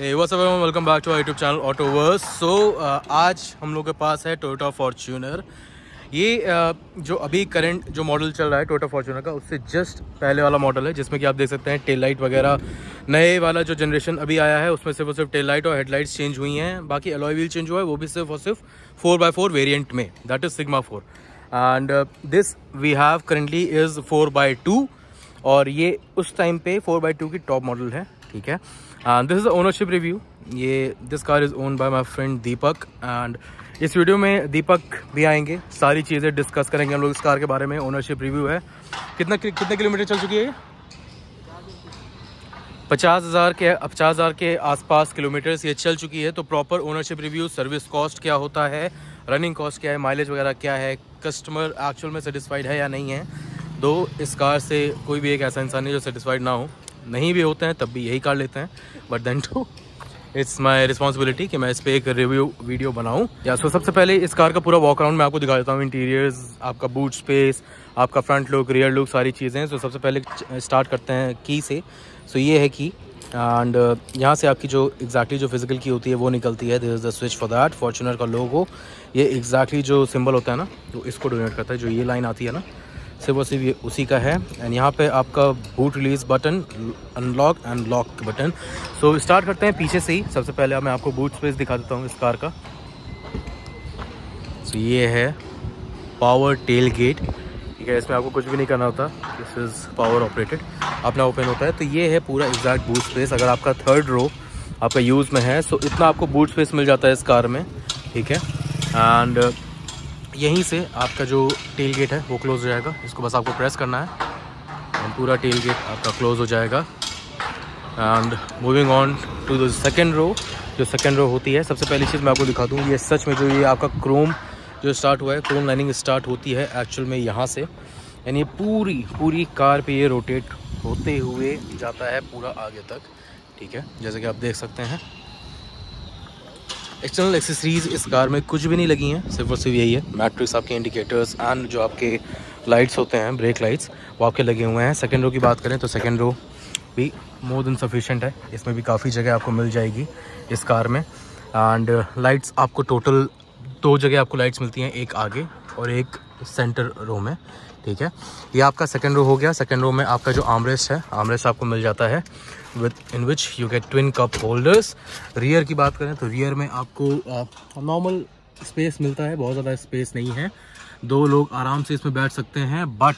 What's up everyone, welcome back to our YouTube channel Autoverse. आज हम लोग के पास है टोयोटा फॉर्च्यूनर। ये जो अभी करंट जो मॉडल चल रहा है टोयोटा फॉर्च्यूनर का, उससे जस्ट पहले वाला मॉडल है, जिसमें कि आप देख सकते हैं टेल लाइट वगैरह। नए वाला जो जनरेशन अभी आया है उसमें सिर्फ और सिर्फ टेल लाइट और हेडलाइट्स चेंज हुई हैं। बाकी अलॉय व्हील चेंज हुआ है, वो भी सिर्फ और सिर्फ 4x4 वेरिएंट में, that is sigma 4। And this we have currently is 4x2 और ये उस टाइम पे 4x2 की टॉप मॉडल है, ठीक है। And this is ownership review. ये this car is owned by my friend Deepak. And इस वीडियो में दीपक भी आएंगे, सारी चीज़ें डिस्कस करेंगे हम लोग इस कार के बारे में। ओनरशिप रिव्यू है। कितने किलोमीटर चल चुकी है ये? 50,000 के आसपास किलोमीटर्स ये चल चुकी है। तो proper ownership review, service cost क्या होता है, रनिंग कॉस्ट क्या है, माइलेज वगैरह क्या है, कस्टमर एक्चुअल में सेटिस्फाइड है या नहीं है। दो इस कार से कोई भी एक ऐसा इंसान नहीं जो सेटिस्फाइड ना हो, नहीं भी होते हैं तब भी यही कार लेते हैं। But then too it's my responsibility कि मैं इस पर एक रिव्यू वीडियो बनाऊँ। या सो सबसे पहले इस कार का पूरा वॉक अराउंड मैं आपको दिखा देता हूँ। इंटीरियर्स, आपका बूट स्पेस, आपका फ्रंट लुक, रियर लुक, सारी चीज़ें। सो सबसे पहले स्टार्ट करते हैं की से। सो ये है की एंड यहाँ से आपकी जो एग्जैक्टली जो फिजिकल की होती है वो निकलती है। This is the switch for that. Fortuner का लोगो, ये एग्जैक्टली जो सिंबल होता है ना, तो इसको डोनेट करता है। जो ये लाइन आती है ना, सिर्फ और सिर्फ ये उसी का है। एंड यहाँ पे आपका boot release button, unlock and lock button. So start करते हैं पीछे से ही। सबसे पहले मैं आपको बूट स्पेस दिखा देता हूँ इस कार का। सो ये है पावर टेल गेट, ठीक है। इसमें आपको कुछ भी नहीं करना होता, दिस इज़ पावर ऑपरेटेड, अपना ओपन होता है। तो ये है पूरा एग्जैक्ट बूट स्पेस। अगर आपका थर्ड रो आपका यूज़ में है, सो इतना आपको बूट स्पेस मिल जाता है इस कार में, ठीक है। एंड यहीं से आपका जो टेल गेट है वो क्लोज हो जाएगा। इसको बस आपको प्रेस करना है और पूरा टेल गेट आपका क्लोज हो जाएगा। And moving on to the second row. जो सेकेंड रो होती है, सबसे पहली चीज़ मैं आपको दिखा दूँ, ये सच में जो ये आपका क्रोम जो स्टार्ट हुआ है, क्रोम लाइनिंग स्टार्ट होती है एक्चुअल में यहाँ से। यानी ये पूरी कार पे ये रोटेट होते हुए जाता है पूरा आगे तक, ठीक है, जैसे कि आप देख सकते हैं। एक्सटर्नल एक्सेसरीज इस कार में कुछ भी नहीं लगी हैं, सिर्फ और सिर्फ यही है। मैट्रिक्स, आपके इंडिकेटर्स एंड जो आपके लाइट्स होते हैं, ब्रेक लाइट्स, वो आपके लगे हुए हैं। सेकेंड रो की बात करें तो सेकेंड रो भी मोर देन सफिशेंट है। इसमें भी काफ़ी जगह आपको मिल जाएगी इस कार में। एंड लाइट्स आपको टोटल 2 जगह आपको लाइट्स मिलती हैं, एक आगे और एक सेंटर रो में, ठीक है। ये आपका सेकेंड रो हो गया। सेकेंड रो में आपका जो आर्मरेस्ट है, आर्मरेस्ट आपको मिल जाता है with in which you get twin cup holders. Rear की बात करें तो रियर में आपको नॉर्मल स्पेस मिलता है, बहुत ज़्यादा स्पेस नहीं है, 2 लोग आराम से इसमें बैठ सकते हैं। बट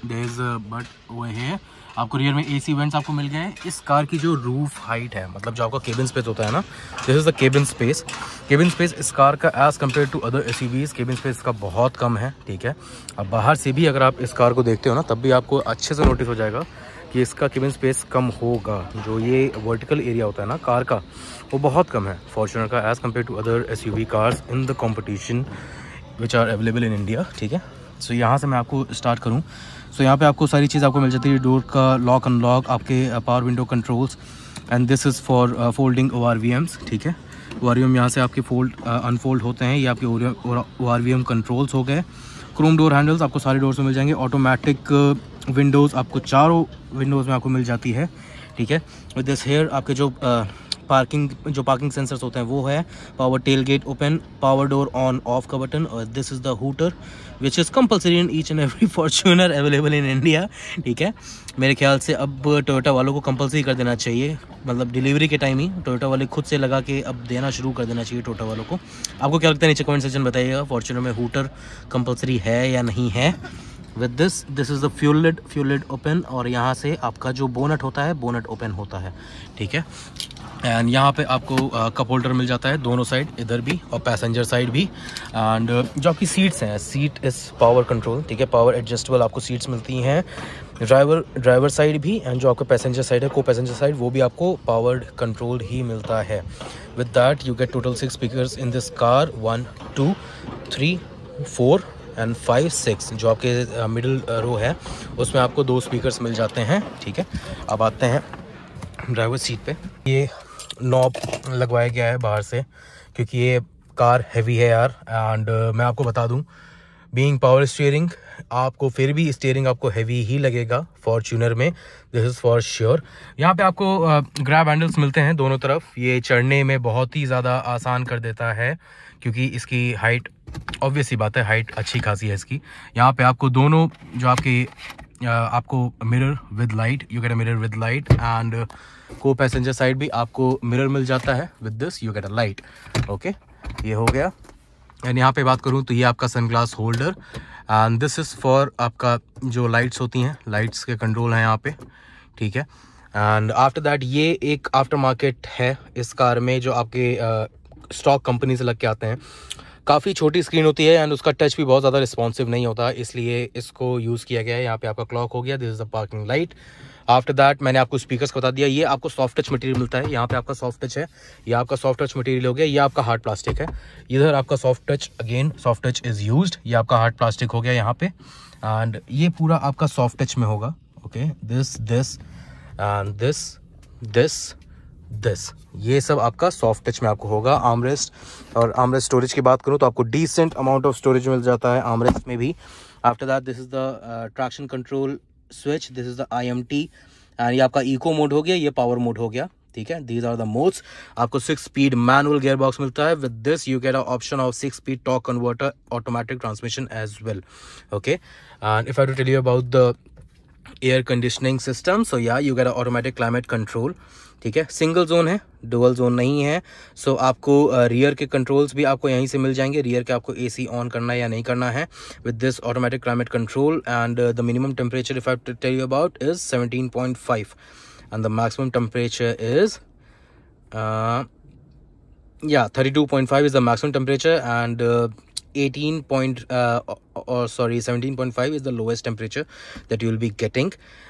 देयर इज बट वो है, आपको रियर में AC वेंट्स आपको मिल गए हैं। इस कार की जो रूफ हाइट है, मतलब जो आपका केबिन स्पेस होता है ना, this is the cabin space. Cabin space इस कार का as compare to other SUVs cabin space का बहुत कम है, ठीक है। अब बाहर से भी अगर आप इस कार को देखते हो ना, तब भी आपको अच्छे से नोटिस हो जाएगा कि इसका केबिन स्पेस कम होगा। जो ये वर्टिकल एरिया होता है ना कार का, वो बहुत कम है फॉर्च्यूनर का as compare to other SUV cars in the competition which are available in India, ठीक है। सो यहाँ से मैं आपको स्टार्ट करूँ। सो यहाँ पे आपको सारी चीज़ आपको मिल जाती है। डोर का लॉक अनलॉक, आपके power window controls, and this is for folding ORVMs, ठीक है। ORVM यहाँ से आपके अनफोल्ड होते हैं। ये आपके ORVM कंट्रोल्स हो गए। क्रोम डोर हैंडल्स आपको सारे डोर्स में मिल जाएंगे। ऑटोमेटिक विंडोज़ आपको चारों विंडोज़ में आपको मिल जाती है, ठीक है। विद दिस हेयर आपके जो पार्किंग सेंसर्स होते हैं वो है। Power tail gate open, power door on off का बटन, और this is the hooter which is compulsory in each and every Fortuner available in India, ठीक है। मेरे ख्याल से अब टोयोटा वालों को कंपल्सरी कर देना चाहिए, मतलब डिलीवरी के टाइम ही टोयोटा वाले खुद से लगा के अब देना शुरू कर देना चाहिए टोयोटा वालों को। आपको क्या लगता है नीचे कमेंट सेक्शन बताइएगा, फॉर्च्यूनर में हूटर कंपल्सरी है या नहीं है। With this is the fuel lid open, और यहाँ से आपका जो बोनट होता है, बोनट ओपन होता है, ठीक है। एंड यहाँ पे आपको कप होल्डर मिल जाता है दोनों साइड, इधर भी और पैसेंजर साइड भी। एंड जो आपकी सीट्स हैं, सीट इस पावर कंट्रोल, ठीक है, पावर एडजस्टेबल आपको सीट्स मिलती हैं। ड्राइवर साइड भी, एंड जो आपका पैसेंजर साइड है, को पैसेंजर साइड, वो भी आपको पावर्ड कंट्रोल्ड ही मिलता है। With that you get total 6 speakers in this car, 1 2 3 4 and 5 6। जो आपके मिडिल रो है उसमें आपको 2 स्पीकर्स मिल जाते हैं, ठीक है। अब आते हैं ड्राइवर सीट पे। ये नॉब लगवाया गया है बाहर से, क्योंकि ये कार हैवी है यार। एंड मैं आपको बता दूं, बीइंग पावर स्टीयरिंग, आपको फिर भी स्टीयरिंग आपको हैवी ही लगेगा फॉर्च्यूनर में, दिस इज़ फॉर श्योर। यहाँ पे आपको ग्रैब हैंडल्स मिलते हैं दोनों तरफ, ये चढ़ने में बहुत ही ज़्यादा आसान कर देता है क्योंकि इसकी हाइट, ऑब्वियस सी बात है हाइट अच्छी खासी है इसकी। यहाँ पे आपको दोनों जो आपको mirror with light, you get a mirror with light, and को पैसेंजर साइड भी आपको मिरर मिल जाता है, with this you get a light. Okay, ये हो गया। एंड यहाँ पे बात करूँ तो ये आपका sunglass holder, and this is for आपका जो लाइट्स होती हैं, लाइट्स के कंट्रोल हैं यहाँ पे, ठीक है। एंड आफ्टर दैट ये एक आफ्टर मार्केट है इस कार में जो आपके स्टॉक कंपनी से लग के आते हैं। काफ़ी छोटी स्क्रीन होती है एंड उसका टच भी बहुत ज़्यादा रिस्पॉन्सिव नहीं होता, इसलिए इसको यूज़ किया गया है। यहाँ पे आपका क्लॉक हो गया, this is the parking light. After that मैंने आपको स्पीकर्स बता दिया, ये आपको सॉफ्ट टच मटेरियल मिलता है। यहाँ पे आपका सॉफ्ट टच है, ये आपका सॉफ्ट टच मटेरियल हो गया, ये आपका हार्ड प्लास्टिक है। इधर आपका soft touch, again soft touch is used, ये आपका हार्ड प्लास्टिक हो गया यहाँ पे, एंड ये पूरा आपका सॉफ्ट टच में होगा। ओके, दिस एंड दिस ये सब आपका सॉफ्ट टच में आपको होगा। आर्मरेस्ट, और आर्मरेस्ट स्टोरेज की बात करूँ तो आपको डिसेंट अमाउंट ऑफ स्टोरेज मिल जाता है आर्मरेस्ट में भी। After that this is the traction control switch, this is the IMT, and ये आपका इको मोड हो गया, ये पावर मोड हो गया, ठीक है। These are the modes. आपको 6 स्पीड मैनुअल गियर बॉक्स मिलता है, with this you get a option of 6 speed torque converter automatic transmission as well. Okay, and if I to tell you about the air conditioning system, so yeah you get a automatic climate control, ठीक है। Single zone है, dual zone नहीं है। सो आपको rear के controls भी आपको यहीं से मिल जाएंगे, रियर के आपको AC ऑन करना है या नहीं करना है, with this automatic climate control. And the minimum temperature if I tell you about is 17.5 and the maximum temperature is 32.5 is the maximum temperature, and 17.5 is the lowest temperature that you will be getting.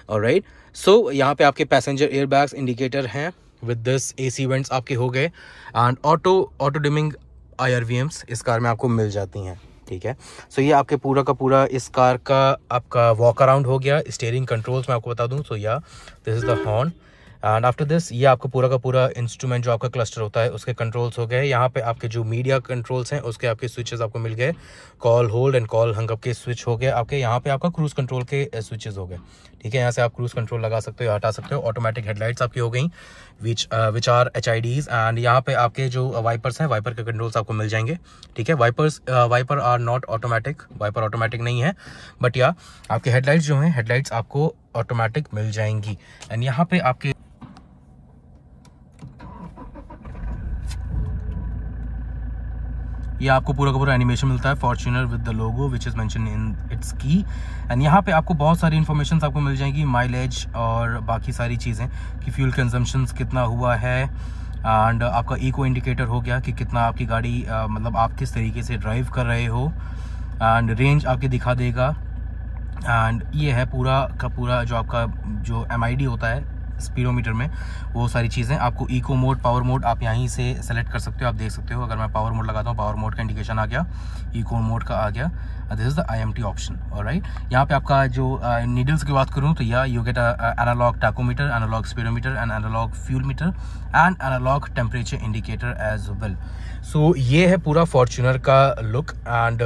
All right, so यहाँ पे आपके passenger airbags indicator हैं, with this AC vents आपके हो गए, and auto dimming IRVMs इस car में आपको मिल जाती हैं, ठीक है। सो ये आपके पूरा का पूरा इस कार का आपका वॉक अराउंड हो गया। स्टीयरिंग कंट्रोल्स मैं आपको बता दूं, सो या this is the horn, and after this ये आपका पूरा का पूरा इंस्ट्रूमेंट जो आपका क्लस्टर होता है उसके कंट्रोल्स हो गए। यहाँ पे आपके जो मीडिया कंट्रोल्स हैं उसके आपके स्विचेस आपको मिल गए, call hold and call hung up के स्विच हो गए आपके। यहाँ पे आपका क्रूज कंट्रोल के स्विचेस हो गए, ठीक है। यहाँ से आप क्रूज कंट्रोल लगा सकते हो, हटा सकते हो। ऑटोमेटिक हेडलाइट्स आपकी हो गई, विच आर HIDs, एंड यहाँ पे आपके जो वाइपर्स हैं, वाइपर के कंट्रोल्स आपको मिल जाएंगे, ठीक है। Wiper are not automatic, wiper automatic नहीं है, बट या आपके हेडलाइट्स जो हैं, हेडलाइट्स आपको ऑटोमेटिक मिल जाएंगी। एंड यहाँ पे आपके ये आपको पूरा का पूरा एनिमेशन मिलता है, Fortuner with the logo which is mention in its की। एंड यहाँ पे आपको बहुत सारी इन्फॉर्मेशन आपको मिल जाएंगी, माइलेज और बाकी सारी चीज़ें कि फ्यूल कंजम्पशंस कितना हुआ है, एंड आपका इको इंडिकेटर हो गया कि कितना आपकी गाड़ी मतलब आप किस तरीके से ड्राइव कर रहे हो, एंड रेंज आपके दिखा देगा। एंड ये है पूरा का पूरा जो आपका जो MID होता है स्पीडोमीटर में, वो सारी चीज़ें आपको। इको मोड, पावर मोड आप यहीं से सेलेक्ट कर सकते हो, आप देख सकते हो। अगर मैं पावर मोड लगाता हूँ, पावर मोड का इंडिकेशन आ गया, इको मोड का आ गया, this is the IMT option. Alright, यहाँ पे आपका जो नीडल्स की बात करूँ तो yeah you get analog tachometer, analog speedometer and analog fuel meter and analog temperature indicator as well. So ये है पूरा फॉर्च्यूनर का लुक, एंड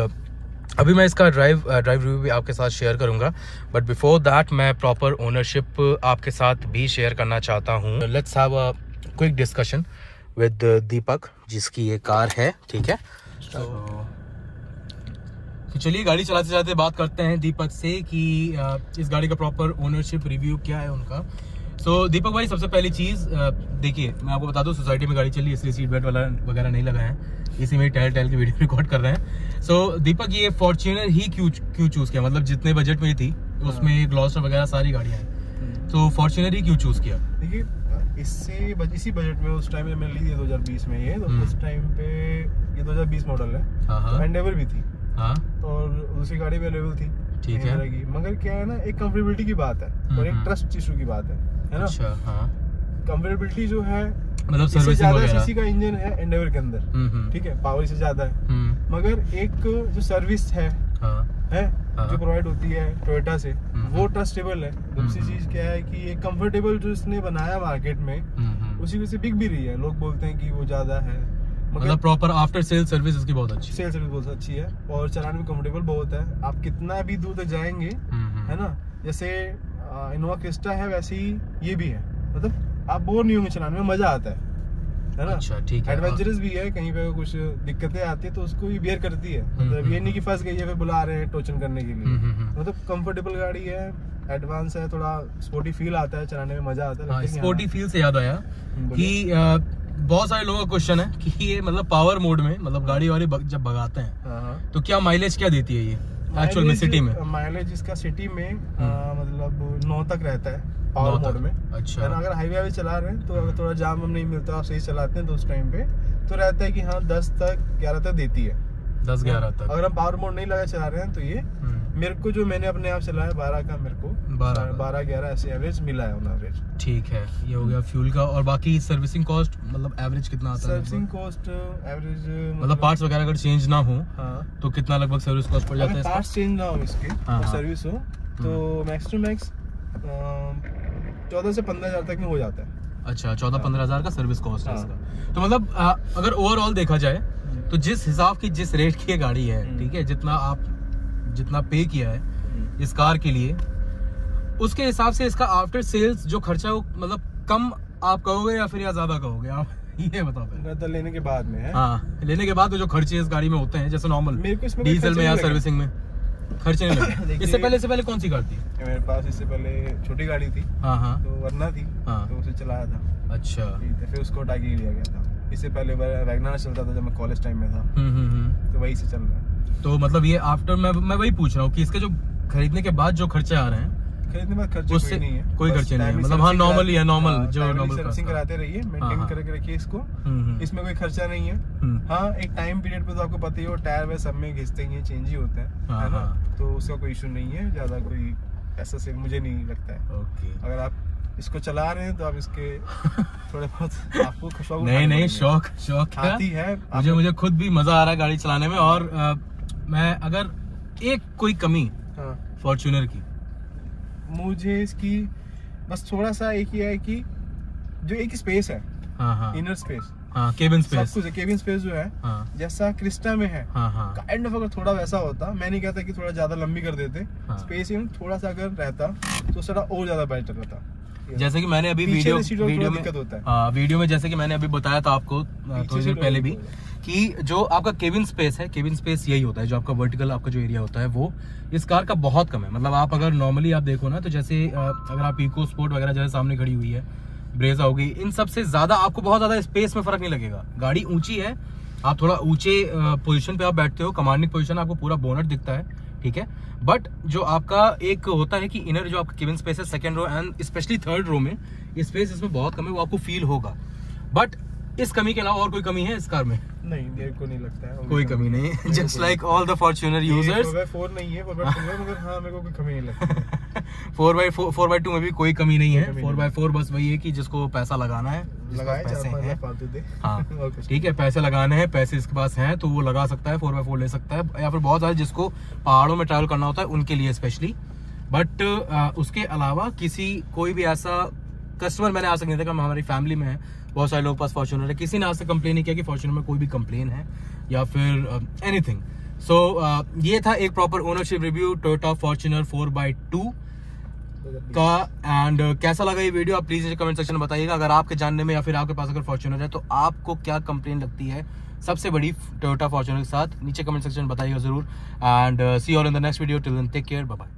अभी मैं इसका ड्राइव रिव्यू भी आपके साथ शेयर करूंगा, बट बिफोर दैट मैं प्रॉपर ओनरशिप आपके साथ भी शेयर करना चाहता हूं। Let's have a quick discussion with Deepak, जिसकी ये कार है, ठीक है। तो चलिए गाड़ी चलाते चलाते बात करते हैं दीपक से कि इस गाड़ी का प्रॉपर ओनरशिप रिव्यू क्या है उनका। सो दीपक भाई, सबसे पहली चीज़ देखिए, मैं आपको बता दूं, सोसाइटी में गाड़ी चली इसलिए सीट बेल्ट वाला वगैरह नहीं लगा है, इसी में टहल की वीडियो रिकॉर्ड कर रहे हैं। सो दीपक, ये फॉर्च्यूनर ही क्यों चूज़ किया, मतलब जितने बजट में थी उसमें ग्लॉस्टर वगैरह सारी गाड़ियाँ हैं, तो फॉर्च्यूनर ही क्यों चूज़ किया? देखिए, इसी बजट में उस टाइम में मैंने ली थी 2020 में, ये तो उस टाइम पे ये 2020 मॉडल है, तो एंडेवर भी थी, और दूसरी गाड़ी भी अवेलेबल थी, ठीक है। मगर क्या है ना, एक कंफर्टेबिलिटी की बात है और एक ट्रस्ट इशू की बात है ना। अच्छा, हाँ। कंफर्टेबिलिटी जो है, मतलब सर्विसिंग वगैरह, सीसी का इंजन है एंडेवर के अंदर, ठीक है, पावर से ज्यादा है, मगर एक जो सर्विस है जो प्रोवाइड होती है टोयोटा से, वो ट्रस्टेबल है। दूसरी चीज क्या है कि ये कंफर्टेबल जो इसने बनाया मार्केट में, उसी वजह से बिक भी रही है। लोग बोलते हैं कि वो ज्यादा है, मतलब प्रॉपर आफ्टर सेल सर्विस इसकी बहुत अच्छी, सेल सर्विस बहुत अच्छी है और चलाने में कंफर्टेबल बहुत है। आप कितना भी दूर तक जाएंगे है ना, जैसे इनोवा क्रिस्टा है वैसे ही ये भी है, मतलब आप बोर नहीं होंगे, चलाने में मजा आता है ना। अच्छा ठीक है। एडवेंचरस भी है, कहीं पे कुछ दिक्कतें आती है तो उसको भी बेयर करती है, मतलब ये नहीं कि फंस गई है फिर बुला रहे हैं टोचन करने के लिए। मतलब कंफर्टेबल गाड़ी है, एडवांस है, थोड़ा स्पोर्टी फील आता है, चलाने में मजा आता है। स्पोर्टी फील से याद आया कि बहुत सारे लोगों का क्वेश्चन है कि ये मतलब पावर मोड में मतलब गाड़ी वाली जब भगाते हैं तो क्या माइलेज क्या देती है ये एक्चुअल में सिटी में? माइलेज इसका सिटी में मतलब 9 तक रहता है पावर मोड में। अच्छा। अगर हाईवे चला रहे हैं तो अगर थोड़ा जाम नहीं मिलता, आप सही चलाते हैं तो उस टाइम पे तो रहता है कि हाँ 10 तक 11 तक देती है, 10-11 तक। अगर हम पावर मोड नहीं लगा चला रहे हैं तो ये मेरे को जो मैंने अपने आप चलाया 12 का, मेरे को 12-11 ऐसे एवरेज मिला है ऑन एवरेज। ठीक है, ये हो गया फ्यूल का। और बाकी सर्विसिंग कॉस्ट मतलब एवरेज कितना आता है? सर्विसिंग कॉस्ट एवरेज मतलब पार्ट्स वगैरह अगर चेंज ना हो तो कितना लगभग सर्विस कॉस्ट पड़ जाता है? पार्ट्स चेंज ना हो इसके और सर्विस हो तो मैक्स टू मैक्स 14 से 15 हज़ार तक में हो जाता है। अच्छा, 14-15 हज़ार का सर्विस कॉस्ट है इसका। तो मतलब अगर ओवरऑल देखा जाए तो जिस हिसाब की जिस रेट की ये गाड़ी है, ठीक है, जितना पे किया है इस कार के लिए, उसके हिसाब से इसका आफ्टर सेल्स जो खर्चा है वो मतलब कम आप कहोगे या फिर या ज्यादा कहोगे आप? ये बताओ पहले। तो लेने के बाद में है। हाँ, लेने के बाद जो खर्चे इस गाड़ी में होते हैं जैसे नॉर्मल डीजल में या सर्विसिंग में खर्चे नहीं लगे। इससे पहले कौन सी कार थी मेरे पास? इससे पहले छोटी गाड़ी थी, तो वरना थी, तो उसे चलाया था। अच्छा, फिर उसको हटा के लिया गया था। इससे पहले वैगनआर चलता था जब मैं कॉलेज टाइम में था, तो वही से चल रहा है। तो मतलब ये आफ्टर मैं वही पूछ रहा हूँ कि इसके जो खरीदने के बाद जो खर्चे आ रहे हैं, खरीदने में खर्चे कोई नहीं है, कोई खर्चे नहीं है, मतलब हाँ नॉर्मल ही है, नॉर्मल सर्विसिंग कराते रहिए, मेंटेन करके रखिए इसको, इसमें कोई खर्चा नहीं है। हाँ, एक टाइम पीरियड पे तो आपको पता ही हो टायर वे सब में घिसते ही चेंज ही होता है ना, तो उसका कोई इशू नहीं है, ज्यादा कोई ऐसा से मुझे नहीं लगता है। अगर आप इसको चला रहे हैं तो आप इसके थोड़े बहुत आपको शौक नहीं शौक आती है, मुझे खुद भी मजा आ रहा है गाड़ी चलाने में। और मैं अगर एक कोई कमी फॉर्च्यूनर की, मुझे इसकी बस थोड़ा सा एक ही है कि जो एक स्पेस है, इनर स्पेस, केबिन स्पेस, सब कुछ है। केबिन स्पेस जो है जैसा क्रिस्टा में है, काइंड ऑफ अगर थोड़ा वैसा होता, मैं नहीं कहता कि थोड़ा ज्यादा लंबी कर देते, स्पेस थोड़ा सा अगर रहता तो थोड़ा और ज्यादा बेटर रहता। जैसे कि मैंने अभी वीडियो में जैसे कि मैंने अभी बताया था आपको थोड़ी देर पहले भी कि जो आपका केबिन स्पेस है, केबिन स्पेस यही होता है, जो आपका वर्टिकल आपका जो एरिया होता है वो इस कार का बहुत कम है। मतलब आप अगर नॉर्मली आप देखो ना तो जैसे अगर आप इको स्पोर्ट वगैरह जैसे सामने खड़ी हुई है, ब्रेजा होगी, इन सबसे ज्यादा आपको बहुत ज्यादा स्पेस में फर्क नहीं लगेगा। गाड़ी ऊंची है, आप थोड़ा ऊंचे पोजीशन पे आप बैठते हो, कमांडिंग पोजीशन, आपको पूरा बोनट दिखता है, ठीक है। बट जो आपका एक होता है कि इनर जो आपका केबिन स्पेस है, second row and specially third row में स्पेस इसमें बहुत कम है, वो आपको फील होगा। बट इस कमी के अलावा और कोई कमी है इस कार में? नहीं, मेरे को नहीं लगता है कोई कमी नहीं, just like all the Fortuner users. 4x4 नहीं है, 4x4 है, मगर हाँ मेरे को कोई कमी नहीं लगती। 4x2 में भी कोई कमी नहीं है। 4x4 बस वही है कि जिसको पैसा लगाना है, लगाए पैसे हैं, फालतू दे, हाँ ठीक है, पैसे लगाने हैं, पैसे इसके पास हैं तो वो लगा सकता है, 4x4 ले सकता है। या फिर बहुत सारे जिसको पहाड़ों में ट्रैवल करना होता है उनके लिए स्पेशली। बट उसके अलावा कोई भी ऐसा कस्टमर मैंने आज तक नहीं देखा, हमारी फैमिली में है बहुत सारे लोग पास फॉर्च्यूनर है, किसी ने आज तक कंप्लेन नहीं किया कि फॉर्च्यूनर में कोई भी कंप्लेन है या फिर एनीथिंग। सो ये था एक proper ownership review Toyota Fortuner 4x2 का। एंड कैसा लगा ये वीडियो आप प्लीज कमेंट सेक्शन में बताइएगा। अगर आपके जानने में या फिर आपके पास अगर फॉर्च्यूनर है तो आपको क्या कंप्लेन लगती है सबसे बड़ी टोयोटा फॉर्च्यूनर के साथ, नीचे कमेंट सेक्शन में बताइएगा जरूर। And see you all in the next video, till then take care, bye bye.